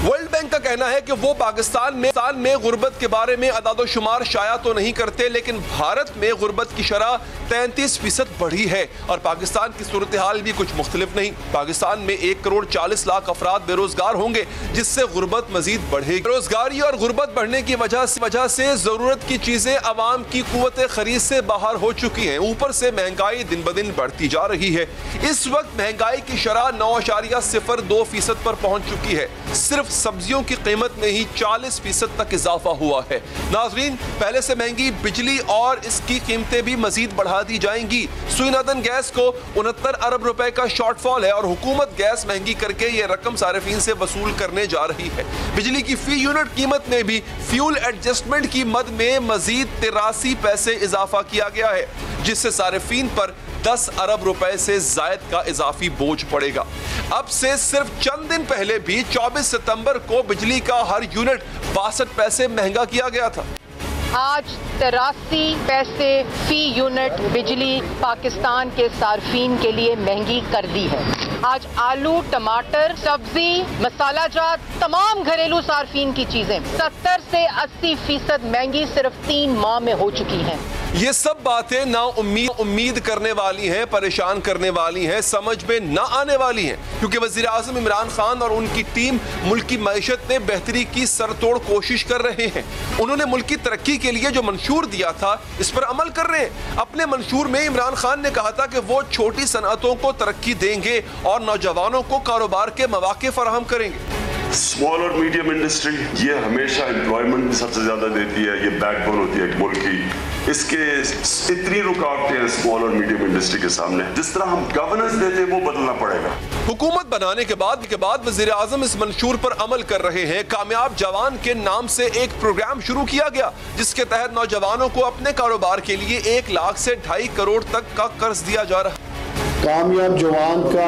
[SPEAKER 1] वर्ल्ड बैंक का कहना है कि वो पाकिस्तान में गुर्बत के बारे में अदादो शुमार शाया तो नहीं करते, लेकिन भारत में गुर्बत की शरह 33% बढ़ी है और पाकिस्तान की सूरत हाल भी कुछ मुख्तलिफ नहीं। पाकिस्तान में 1 करोड़ 40 लाख अफराद बेरोजगार होंगे, जिससे गुर्बत मजीद बढ़ेगी। बेरोजगारी और गुर्बत बढ़ने की वजह से जरूरत की चीजें आवाम की कुव्वत खरीद से बाहर हो चुकी हैं। ऊपर से महंगाई दिन ब दिन बढ़ती जा रही है। इस वक्त महंगाई की शरह 9.02% पर पहुंच चुकी है। सिर्फ सब्जियों की कीमत में ही 40% तक इजाफा हुआ है। नाजरीन, पहले से महंगी बिजली और इसकी कीमतें भी मजीद बढ़ा दी जाएंगी। सुईनदन गैस को 69 अरब रुपए का शॉर्टफॉल है और हुकूमत गैस महंगी करके ये रकम सारिफीन से वसूल करने जा रही है। बिजली की फी यूनिट कीमत में भी फ्यूल एडजस्टमेंट की मद में मजीद 83 पैसे इजाफा किया गया है, जिससे सारिफीन पर 10 अरब रुपए से जायद का इजाफी बोझ पड़ेगा। अब से सिर्फ चंद दिन पहले भी 24 सितंबर को बिजली का हर यूनिट 62 पैसे महंगा किया गया था।
[SPEAKER 13] आज 83 पैसे फी यूनिट बिजली पाकिस्तान के सार्फिन के लिए महंगी कर दी है। आज आलू, टमाटर, सब्जी, मसाला जात, तमाम घरेलू सार्फिन की चीजें 70 से 80% महंगी सिर्फ 3 माह में हो चुकी हैं।
[SPEAKER 1] ये सब बातें ना उम्मीद करने वाली हैं, परेशान करने वाली हैं, समझ में ना आने वाली हैं, क्योंकि वज़ीर आज़म इमरान खान और उनकी टीम मुल्क की मईशत में बेहतरी की सरतोड़ कोशिश कर रहे हैं। उन्होंने मुल्क की तरक्की के लिए जो मंशूर दिया था इस पर अमल कर रहे हैं। अपने मंशूर में इमरान खान ने कहा था कि वो छोटी सनअतों को तरक्की देंगे और नौजवानों को कारोबार के मौके फराहम करेंगे।
[SPEAKER 12] स्मॉल और मीडियम इंडस्ट्री ये हमेशा एम्प्लॉयमेंट सबसे ज्यादा देती है, ये बैकबोन होती है मुल्क की। इसके इतनी रुकावटें हैं स्मॉल और मीडियम इंडस्ट्री के सामने, जिस तरह हम गवर्नेंस देते हैं वो बदलना पड़ेगा।
[SPEAKER 1] हुकूमत बनाने के बाद वज़ीर आज़म इस मंशूर पर अमल कर रहे हैं। कामयाब जवान के नाम से एक प्रोग्राम शुरू किया गया जिसके तहत नौजवानों को अपने कारोबार के लिए 1 लाख से 2.5 करोड़ तक का कर्ज दिया जा रहा है।
[SPEAKER 14] कामयाब जवान का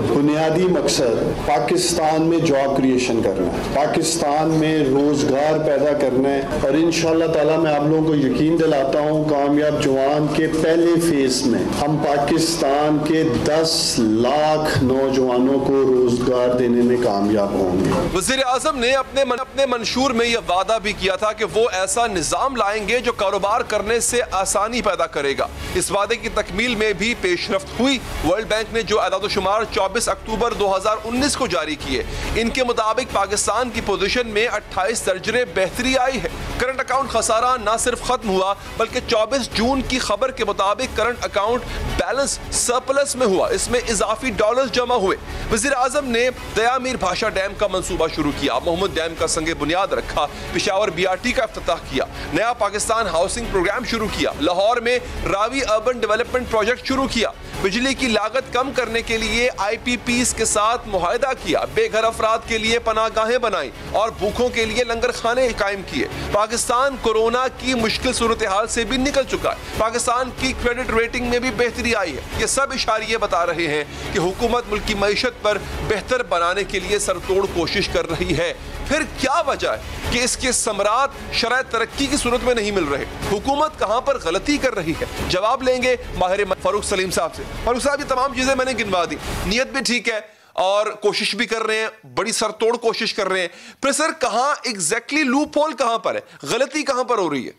[SPEAKER 14] बुनियादी मकसद पाकिस्तान में जॉब क्रिएशन करना है, पाकिस्तान में रोजगार पैदा करना है। और इंशाअल्लाह ताला मैं आप लोगों को यकीन दिलाता हूँ कामयाब जवान के पहले फेज में हम पाकिस्तान के 10 लाख नौजवानों को रोजगार देने में कामयाब होंगे।
[SPEAKER 1] वज़ीर आज़म ने अपने मंशूर में यह वादा भी किया था कि वो ऐसा निज़ाम लाएंगे जो कारोबार करने से आसानी पैदा करेगा। इस वादे की तकमील में भी पेशरफ्त हुई। वर्ल्ड बैंक ने जो अदाद-ओ-शुमार 24 अक्टूबर 2019 को जारी किए, इनके मुताबिक पाकिस्तान की पोजीशन में 28 दर्जे बेहतरी आई है। करंट अकाउंट खसारा न सिर्फ खत्म हुआ बल्कि 24 जून की खबर के मुताबिक करंट अकाउंट बैलेंस सरप्लस में हुआ। इसमें इजाफी डॉलर्स जमा हुए। वज़ीर आज़म ने दयामीर भाषा डैम का मंसूबा शुरू किया, मोहम्मद डैम का संगे बुनियाद रखा, पेशावर BRT का इफ्तिताह किया, नया पाकिस्तान हाउसिंग प्रोग्राम शुरू किया, लाहौर में रावी अर्बन डेवलपमेंट प्रोजेक्ट शुरू किया, बिजली की लागत कम करने के लिए IPPs के साथ मुआहदा किया, बेघर अफराद के लिए पनाहगाहें बनाई और भूखों के लिए लंगर खाने कायम किए। पाकिस्तान कोरोना की मुश्किल सूरत हाल से भी निकल चुका है। पाकिस्तान की क्रेडिट रेटिंग में भी बेहतरी आई है। ये सब इशारे बता रहे हैं कि हुकूमत मुल्क की मईशत पर बेहतर बनाने के लिए सरतोड़ कोशिश कर रही है। फिर क्या वजह है कि इसके समरात शराय तरक्की की सूरत में नहीं मिल रहे? हुकूमत कहां पर गलती कर रही है? जवाब लेंगे माहिर फारूक सलीम साहब से। फारूक साहब, ये तमाम चीजें मैंने गिनवा दी, नीयत भी ठीक है और कोशिश भी कर रहे हैं, बड़ी सरतोड़ कोशिश कर रहे हैं, फिर सर कहां एग्जैक्टली लूप होल कहां पर है, गलती कहां पर हो रही है?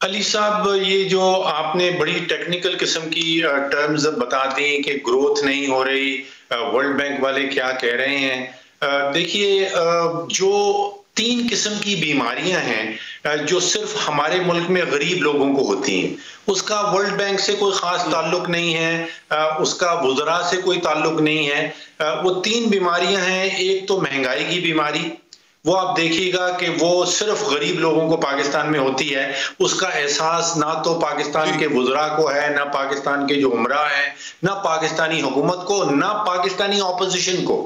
[SPEAKER 15] अली साहब, ये जो आपने बड़ी टेक्निकल किस्म की टर्म्स बता दी कि ग्रोथ नहीं हो रही, वर्ल्ड बैंक वाले क्या कह रहे हैं। देखिए, जो 3 किस्म की बीमारियां हैं जो सिर्फ हमारे मुल्क में गरीब लोगों को होती हैं, उसका वर्ल्ड बैंक से कोई खास ताल्लुक नहीं है, उसका वुज़रा से कोई ताल्लुक नहीं है। वो 3 बीमारियां हैं। एक तो महंगाई की बीमारी, वो आप देखिएगा कि वो सिर्फ गरीब लोगों को पाकिस्तान में होती है। उसका एहसास ना तो पाकिस्तान के वुज़रा को है, ना पाकिस्तान के जो उमरा है, ना पाकिस्तानी हुकूमत को, ना पाकिस्तानी ऑपोजिशन को।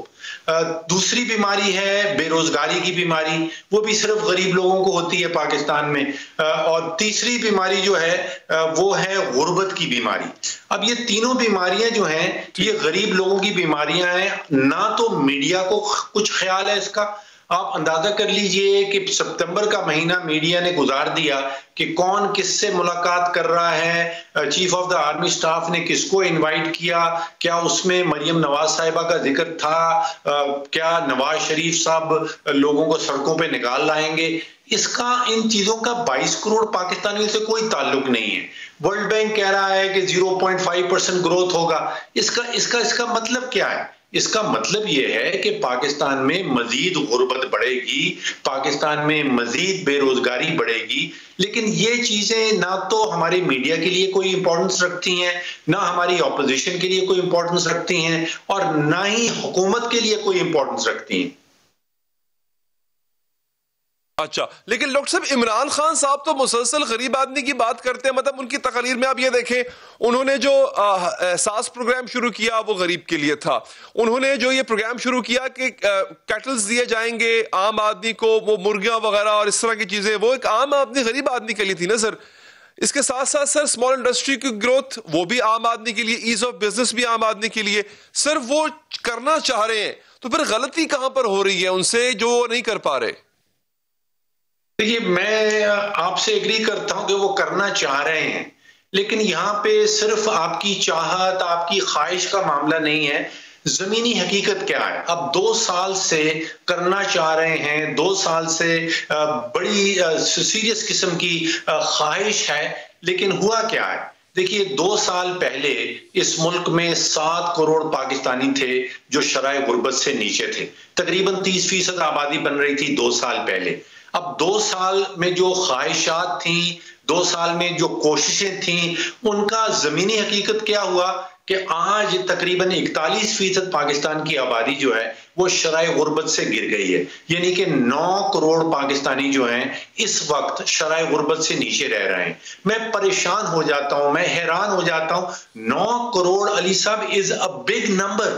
[SPEAKER 15] दूसरी बीमारी है बेरोजगारी की बीमारी, वो भी सिर्फ गरीब लोगों को होती है पाकिस्तान में। और तीसरी बीमारी जो है वो है गुर्बत की बीमारी। अब ये तीनों बीमारियां जो हैं ये गरीब लोगों की बीमारियां हैं। ना तो मीडिया को कुछ ख्याल है इसका। आप अंदाजा कर लीजिए कि सितंबर का महीना मीडिया ने गुजार दिया कि कौन किससे मुलाकात कर रहा है, chief of the army staff ने किसको इनवाइट किया, क्या उसमें मरियम नवाज साहिबा का जिक्र था, क्या नवाज शरीफ साहब लोगों को सड़कों पे निकाल लाएंगे। इसका इन चीजों का 22 करोड़ पाकिस्तानियों से कोई ताल्लुक नहीं है। वर्ल्ड बैंक कह रहा है कि 0.5% ग्रोथ होगा। इसका मतलब क्या है? इसका मतलब यह है कि पाकिस्तान में मजीद गुर्बत बढ़ेगी, पाकिस्तान में मजीद बेरोजगारी बढ़ेगी। लेकिन ये चीजें ना तो हमारे मीडिया के लिए कोई इंपॉर्टेंस रखती हैं, ना हमारी ऑपोजिशन के लिए कोई इंपॉर्टेंस रखती हैं, और ना ही हुकूमत के लिए कोई इंपॉर्टेंस रखती हैं।
[SPEAKER 1] अच्छा, लेकिन डॉक्टर साहब, इमरान खान साहब तो मुसलसल गरीब आदमी की बात करते हैं। मतलब उनकी तकरीर में आप ये देखें, उन्होंने जो एहसास प्रोग्राम शुरू किया वो गरीब के लिए था। उन्होंने जो ये प्रोग्राम शुरू किया कि कैटल्स दिए जाएंगे आम आदमी को, वो मुर्गियां वगैरह और इस तरह की चीजें, वो एक आम आदमी गरीब आदमी के लिए थी ना सर। इसके साथ साथ सर स्मॉल इंडस्ट्री की ग्रोथ वो भी आम आदमी के लिए, ईज ऑफ बिजनेस भी आम आदमी के लिए। सर वो करना चाह रहे हैं तो फिर गलती कहां पर हो रही है उनसे जो नहीं कर पा रहे?
[SPEAKER 15] देखिए, मैं आपसे एग्री करता हूं कि वो करना चाह रहे हैं, लेकिन यहाँ पे सिर्फ आपकी चाहत, आपकी ख्वाहिश का मामला नहीं है। जमीनी हकीकत क्या है। अब 2 साल से करना चाह रहे हैं, 2 साल से बड़ी सीरियस किस्म की ख्वाहिश है, लेकिन हुआ क्या है। देखिए 2 साल पहले इस मुल्क में 7 करोड़ पाकिस्तानी थे जो शराय गुर्बत से नीचे थे। तकरीबन 30% आबादी बन रही थी 2 साल पहले। अब 2 साल में जो ख्वाहिशात थी, 2 साल में जो कोशिशें थी, उनका जमीनी हकीकत क्या हुआ कि आज तकरीबन 41% पाकिस्तान की आबादी जो है वो शराय गुर्बत से गिर गई है। यानी कि 9 करोड़ पाकिस्तानी जो हैं इस वक्त शराय गुर्बत से नीचे रह रहे हैं। मैं परेशान हो जाता हूं, मैं हैरान हो जाता हूं। 9 करोड़ अली साहब इज अ बिग नंबर।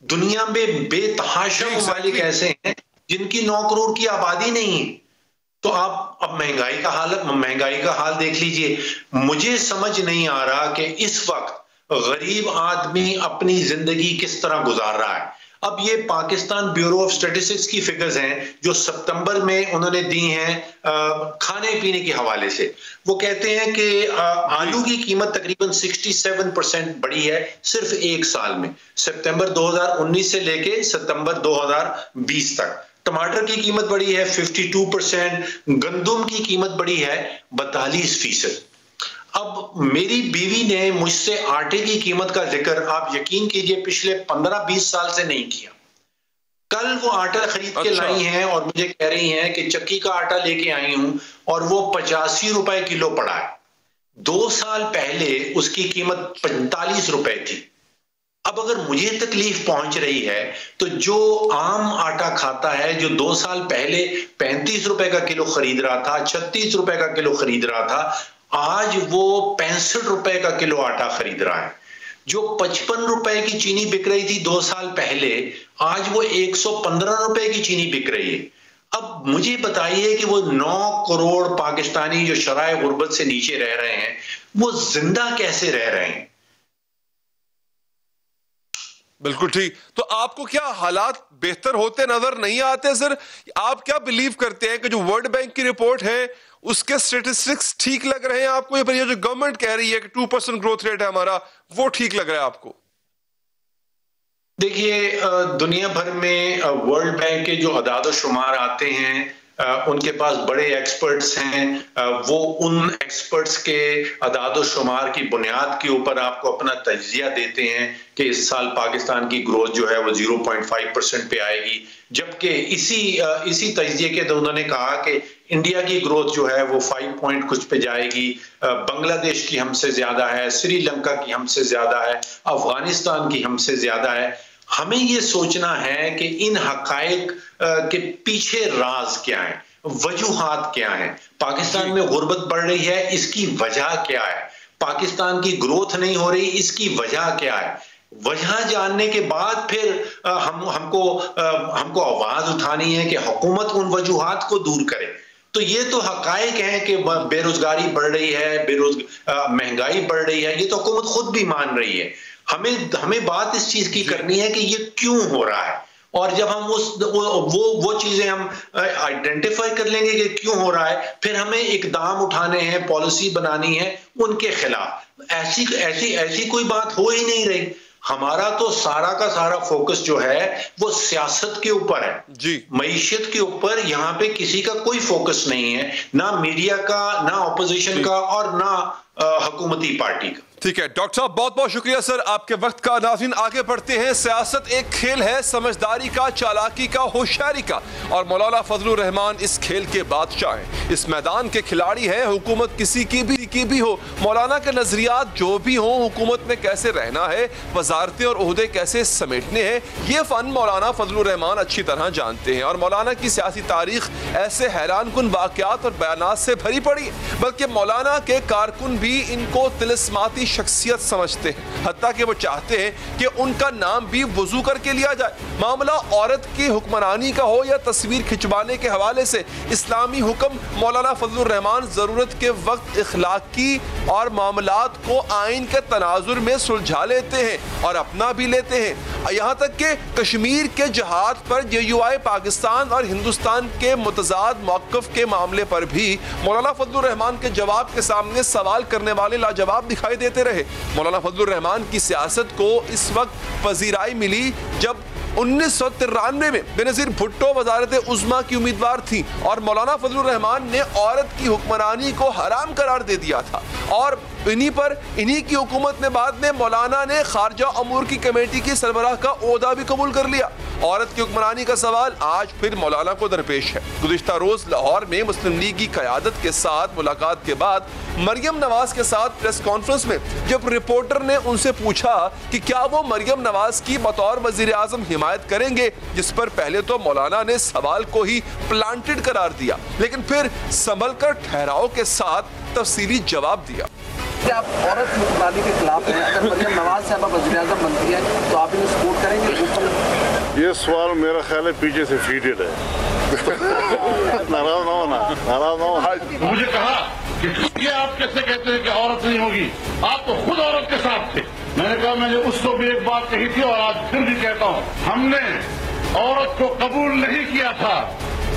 [SPEAKER 15] दुनिया में बेतहाशा ममालिक ऐसे हैं जिनकी 9 करोड़ की आबादी नहीं है। तो आप अब महंगाई का हाल देख लीजिए। मुझे समझ नहीं आ रहा कि इस वक्त गरीब आदमी अपनी जिंदगी किस तरह गुजार रहा है। अब ये पाकिस्तान ब्यूरो ऑफ स्टैटिस्टिक्स की फिगर्स हैं जो सितंबर में उन्होंने दी हैं खाने पीने के हवाले से। वो कहते हैं कि आलू की कीमत तकरीबन 67% बढ़ी है सिर्फ 1 साल में, सितंबर 2019 से लेके सितंबर 2020 तक। टमाटर की कीमत बढ़ी है 52%, गंदुम की कीमत बढ़ी है 42%। अब मेरी बीवी ने मुझसे आटे की कीमत का जिक्र, आप यकीन कीजिए, पिछले 15-20 साल से नहीं किया। कल वो आटा खरीद के लाई हैं और मुझे कह रही हैं कि चक्की का आटा लेके आई हूं और वो 85 रुपए किलो पड़ा है। 2 साल पहले उसकी कीमत 45 रुपए थी। अब अगर मुझे तकलीफ पहुंच रही है तो जो आम आटा खाता है, जो 2 साल पहले 35 रुपए का किलो खरीद रहा था, 36 रुपए का किलो खरीद रहा था, आज वो 65 रुपए का किलो आटा खरीद रहा है। जो 55 रुपए की चीनी बिक रही थी 2 साल पहले, आज वो 115 रुपए की चीनी बिक रही है। अब मुझे बताइए कि वो 9 करोड़ पाकिस्तानी जो शराय गुर्बत से नीचे रह रहे हैं, वो जिंदा कैसे रह रहे हैं।
[SPEAKER 1] बिल्कुल ठीक। तो आपको क्या हालात बेहतर होते नजर नहीं आते सर? आप क्या बिलीव करते हैं कि जो वर्ल्ड बैंक की रिपोर्ट है उसके स्टेटिस्टिक्स ठीक लग रहे हैं आपको, या फिर ये जो गवर्नमेंट कह रही है कि 2% ग्रोथ रेट है हमारा, वो ठीक लग रहा है आपको?
[SPEAKER 15] देखिए दुनिया भर में वर्ल्ड बैंक के जो अदाद शुमार आते हैं उनके पास बड़े एक्सपर्ट्स हैं। वो उन एक्सपर्ट्स के अदाद शुमार की बुनियाद के ऊपर आपको अपना तज्जिया देते हैं कि इस साल पाकिस्तान की ग्रोथ जो है वो 0.5% पे आएगी। जबकि इसी तज्जिए के तो उन्होंने कहा कि इंडिया की ग्रोथ जो है वो 5 पॉइंट कुछ पे जाएगी, बांग्लादेश की हमसे ज्यादा है, श्रीलंका की हमसे ज्यादा है, अफगानिस्तान की हमसे ज्यादा है। हमें ये सोचना है कि इन हकायक के पीछे राज क्या है, वजूहात क्या है। पाकिस्तान में गुर्बत बढ़ रही है, इसकी वजह क्या है। पाकिस्तान की ग्रोथ नहीं हो रही, इसकी वजह क्या है। वजह जानने के बाद फिर हमको आवाज उठानी है कि हुकूमत उन वजूहात को दूर करे। तो ये तो हकायक है कि बेरोजगारी बढ़ रही है, महंगाई बढ़ रही है, ये तो हुकूमत खुद भी मान रही है। हमें बात इस चीज की करनी है कि ये क्यों हो रहा है, और जब हम वो चीजें हम आइडेंटिफाई कर लेंगे कि क्यों हो रहा है, फिर हमें इकदाम उठाने हैं, पॉलिसी बनानी है उनके खिलाफ। ऐसी कोई बात हो ही नहीं रही। हमारा तो सारा का सारा फोकस जो है वो सियासत के ऊपर है जी, मईशत के ऊपर। यहाँ पे किसी का कोई फोकस नहीं है, ना मीडिया का, ना ऑपोजिशन का, और ना हुकूमती पार्टी का।
[SPEAKER 1] ठीक है डॉक्टर साहब, बहुत बहुत शुक्रिया सर आपके वक्त का। नाज़रीन आगे बढ़ते हैं। सियासत एक खेल है, समझदारी का, चालाकी का, होशियारी का, और मौलाना फजलुर रहमान इस खेल के बादशाह हैं। इस मैदान के खिलाड़ी हैं। हुकूमत किसी की भी हो, मौलाना के नजरियात जो भी हो, हुकूमत में कैसे रहना है, वजारतें और ओहदे कैसे समेटने हैं, ये फन मौलाना फजलुर रहमान अच्छी तरह जानते हैं। और मौलाना की सियासी तारीख ऐसे हैरान कुन वाक़यात और बयानात से भरी पड़ी है, बल्कि मौलाना के कारकुन भी इनको तिलिस्माती शख्सियत समझते हैं। हत्ता कि वो चाहते हैं कि उनका नाम भी वजू करके लिया जाए। मामला औरत की हुक्मरानी का हो या तस्वीर खिंचवाने के हवाले से, इस्लामी हुक्म मौलाना फजलुर रहमान जरूरत के वक्त इखलाकी और मामलात को आइन के तनाजुर में सुलझा लेते हैं और अपना भी लेते हैं। यहाँ तक कि कश्मीर के जहाद पर JUI पाकिस्तान और हिंदुस्तान के मुतजाद मौक़िफ़ के मामले पर भी मौलाना फजलुर रहमान के जवाब के सामने सवाल करने वाले लाजवाब दिखाई देते रहे। मौलाना फजलुर रहमान की सियासत को इस वक्त पजीराई मिली जब 1993 में बेनजीर भुट्टो वजारत उज़्मा की उम्मीदवार थी और मौलाना फजलुर रहमान ने औरत की हुक्मरानी को हराम करार दे दिया था और इन्हीं की हुकूमत में बाद में मौलाना ने खारजा अमूर की कमेटी की सरबराह का ओहदा भी कबूल कर लिया। औरत की हुक्मरानी का सवाल आज फिर मौलाना को दरपेश है। गुज़िश्ता रोज लाहौर में मुस्लिम लीग की क़यादत के साथ मुलाकात के बाद मरियम नवाज के साथ प्रेस कॉन्फ्रेंस में जब रिपोर्टर ने उनसे पूछा कि क्या वो मरियम नवाज की बतौर वज़ीर आज़म हिमायत करेंगे, जिस पर पहले तो मौलाना ने सवाल को ही प्लांटेड करार दिया, लेकिन फिर संभल कर ठहराव के साथ तफसीली जवाब दिया।
[SPEAKER 16] क्या आप औरत की हुक्मरानी के खिलाफ हैं? अगर मरियम नवाज साहबा वज़ीर आज़म बनती है तो आप इन्हें सपोर्ट करेंगे?
[SPEAKER 17] ये सवाल मेरा ख्याल है पीछे से फीडेड है। नाराज ना होना, नाराज ना होना।
[SPEAKER 18] मुझे कहा कि ये आप कैसे कहते हैं कि औरत नहीं होगी, आप तो खुद औरत के साथ थे। मैंने कहा मैंने उसको भी एक बात कही थी और आज फिर भी कहता हूँ, हमने औरत को कबूल नहीं किया था,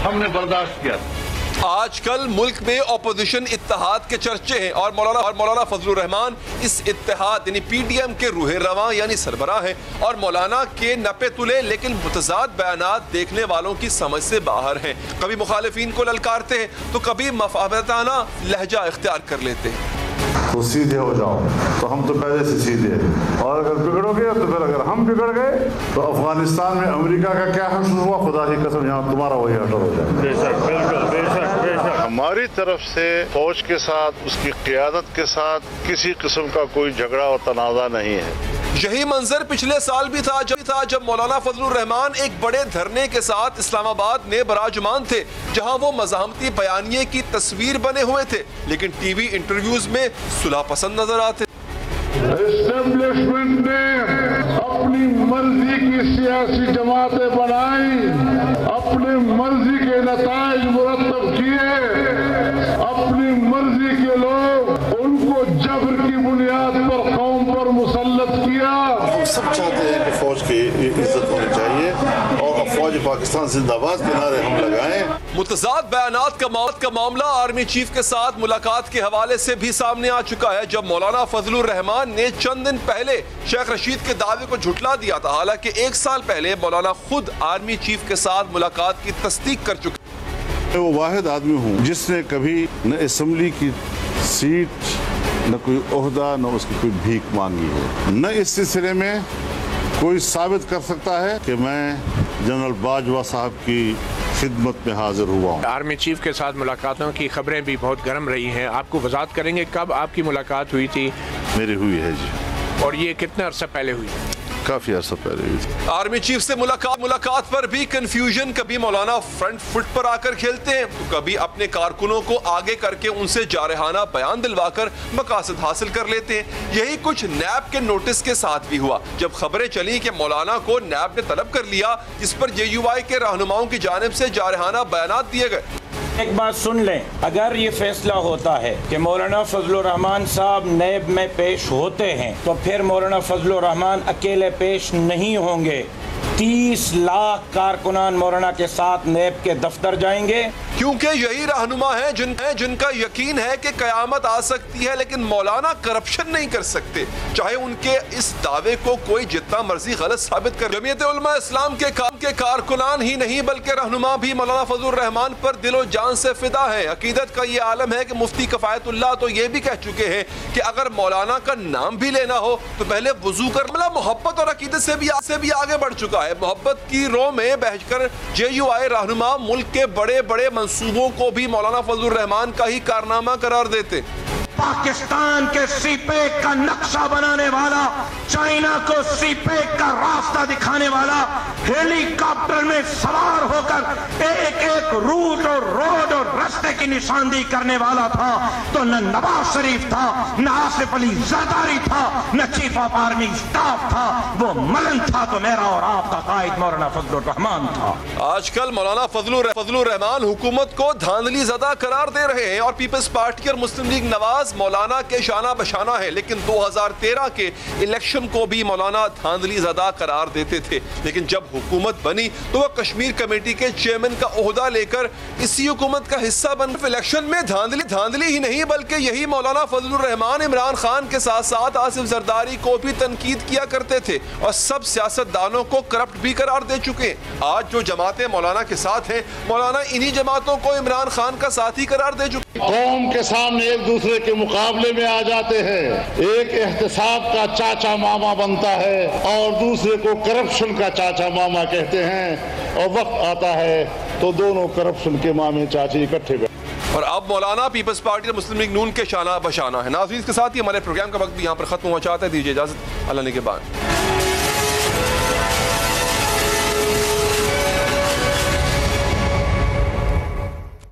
[SPEAKER 18] हमने बर्दाश्त किया था।
[SPEAKER 1] आजकल मुल्क में अपोजिशन इत्तेहाद के चर्चे हैं और मौलाना फजलुर रहमान इस इत्तेहाद यानी पीडीएम के रूहे रवां यानी सरबराह हैं और मौलाना के नपे तुले लेकिन मुतजाद बयानात देखने वालों की समझ से बाहर हैं। कभी मुखालिफिन को ललकारते हैं तो कभी मफाहमताना लहजा इख्तियार कर लेते हैं।
[SPEAKER 17] तो सीधे हो जाओ, तो हम तो पहले से सीधे, और अगर बिगड़ोगे तो फिर अगर हम बिगड़ गए तो अफगानिस्तान में अमेरिका का क्या हश्र हुआ, खुदा की कसम यहाँ तुम्हारा वही हश्र हो जाए। बेशक, बिल्कुल, बेशक, बेशक। हमारी तरफ से फौज के साथ, उसकी क़यादत के साथ किसी किस्म का कोई झगड़ा और तनाज़ा नहीं है।
[SPEAKER 1] यही मंजर पिछले साल भी था जब मौलाना फजलुर रहमान एक बड़े धरने के साथ इस्लामाबाद में बराजमान थे, जहां वो मज़ाहमती बयानिए की तस्वीर बने हुए थे, लेकिन टीवी इंटरव्यूज में सुलह पसंद नजर आते।
[SPEAKER 18] एस्टेब्लिशमेंट ने अपनी मर्जी की सियासी जमातें बनाई, अपनी मर्जी के नताइज मुरतब किए, अपनी मर्जी के लोग उनको जबर की बुनियाद पर कौम पर मुसल्लत किया।
[SPEAKER 17] हम सब चाहते हैं कि फौज की इज्जत होनी चाहिए और फौज पाकिस्तान जिंदाबाद के नारे हम लगाएं।
[SPEAKER 1] मुतजाद बयानात का मामला आर्मी चीफ के साथ मुलाकात के हवाले से भी सामने आ चुका है, जब मौलाना फजलुर रहमान ने चंद दिन पहले शेख रशीद के दावे को झुटला दिया था। हालांकि एक साल पहले मौलाना खुद आर्मी चीफ के साथ मुलाकात की तस्दीक कर चुके।
[SPEAKER 17] मैं वो वाहिद आदमी हूँ जिसने कभी न असेंबली की सीट, न कोई ओहदा, न उसकी कोई भीख मांगी है, न इस सिलसिले में कोई साबित कर सकता है कि मैं जनरल बाजवा साहब की खिदमत में हाजिर हुआ हूँ।
[SPEAKER 19] आर्मी चीफ के साथ मुलाकातों की खबरें भी बहुत गर्म रही हैं, आपको वजाहत करेंगे कब आपकी मुलाकात हुई थी?
[SPEAKER 17] मेरी हुई है जी।
[SPEAKER 19] और ये कितना अर्सा पहले हुई?
[SPEAKER 17] काफी अर्सा पहले हुई थी।
[SPEAKER 1] आर्मी चीफ से मुलाकात पर भी कंफ्यूजन। कभी मौलाना फ्रंट फुट पर आकर खेलते हैं तो कभी अपने कारकुनों को आगे करके उनसे जारहाना बयान दिलवाकर मकासद हासिल कर लेते हैं। यही कुछ नैब के नोटिस के साथ भी हुआ, जब खबरें चली कि मौलाना को नैब ने तलब कर लिया, जिस पर JUI के रहनुमाओं की जानिब से जारहाना बयानात दिए गए।
[SPEAKER 20] एक बात सुन लें, अगर ये फैसला होता है कि मौलाना फजलुर रहमान साहब नैब में पेश होते हैं तो फिर मौलाना फजलुर रहमान अकेले पेश नहीं होंगे। 30 लाख कारकुनान मौलाना के साथ नैब के दफ्तर जाएंगे,
[SPEAKER 1] क्योंकि यही रहनुमा है जिनका यकीन है कि कयामत आ सकती है, लेकिन मौलाना करप्शन नहीं कर सकते, चाहे उनके इस दावे को कोई जितना मर्जी गलत साबित कर। जमीयत उलमा इस्लाम के कारकुनान ही नहीं बल्कि रहनुमा भी मौलाना फजलुर रहमान पर दिलो जान से फिदा है। अकीदत का ये आलम है कि मुफ्ती कफायतुल्लाह तो ये भी कह चुके हैं कि अगर मौलाना का नाम भी लेना हो तो पहले वजू कर। मोहब्बत और अकीदत से भी आगे बढ़ चुका है। मोहब्बत की रो में बहकर JUI रहनुमा मुल्क के बड़े बड़े मंसूबों को भी मौलाना फजलुर रहमान का ही कारनामा करार देते।
[SPEAKER 5] पाकिस्तान के सीपेक का नक्शा बनाने वाला, चाइना को सीपेक का रास्ता दिखाने वाला, हेलीकॉप्टर में सवार होकर एक रूट और रोड और रास्ते की निशानदेही करने वाला था तो न नवाज शरीफ था, न आसिफ अली जरदारी था, न चीफ ऑफ आर्मी स्टाफ था, वो मलन था तो मेरा और आपका कायद मौलाना फजलुर रहमान था।
[SPEAKER 1] आजकल मौलाना फजलुर रहमान हुकूमत को धांधली ज़दा करार दे रहे हैं और पीपल्स पार्टी और मुस्लिम लीग नवाज लिहाज मौलाना के शाना बशाना है, लेकिन 2013 के इलेक्शन को भी मौलाना धांधली ज़दा करार देते थे। लेकिन जब हुकूमत बनी तो वह कश्मीर कमेटी के चेयरमैन का ओहदा लेकर इसी हुकूमत का हिस्सा बन। इलेक्शन में धांधली ही नहीं बल्कि यही मौलाना फजलुर रहमान इमरान खान के साथ साथ आसिफ जरदारी को भी तनकीद किया करते थे और सब सियासतदानों को करप्ट भी करार दे चुके हैं। आज जो जमातें मौलाना के साथ हैं, मौलाना इन्हीं जमातों को इमरान खान का साथी करार दे चुके।
[SPEAKER 18] कौम के सामने एक दूसरे के मुकाबले में आ जाते हैं, एक एहतसाब का चाचा मामा बनता है और दूसरे को करप्शन का चाचा मामा कहते हैं, और वक्त आता है तो दोनों करप्शन के मामे चाची इकट्ठे बैठे।
[SPEAKER 1] और अब मौलाना पीपल्स पार्टी और मुस्लिम लीग नून के शाना बशाना है। नाज़रीन, इसके साथ ही हमारे प्रोग्राम का वक्त भी यहाँ पर खत्म हुआ चाहता है। दीजिए इजाजत, अल्लाह ने के बाद।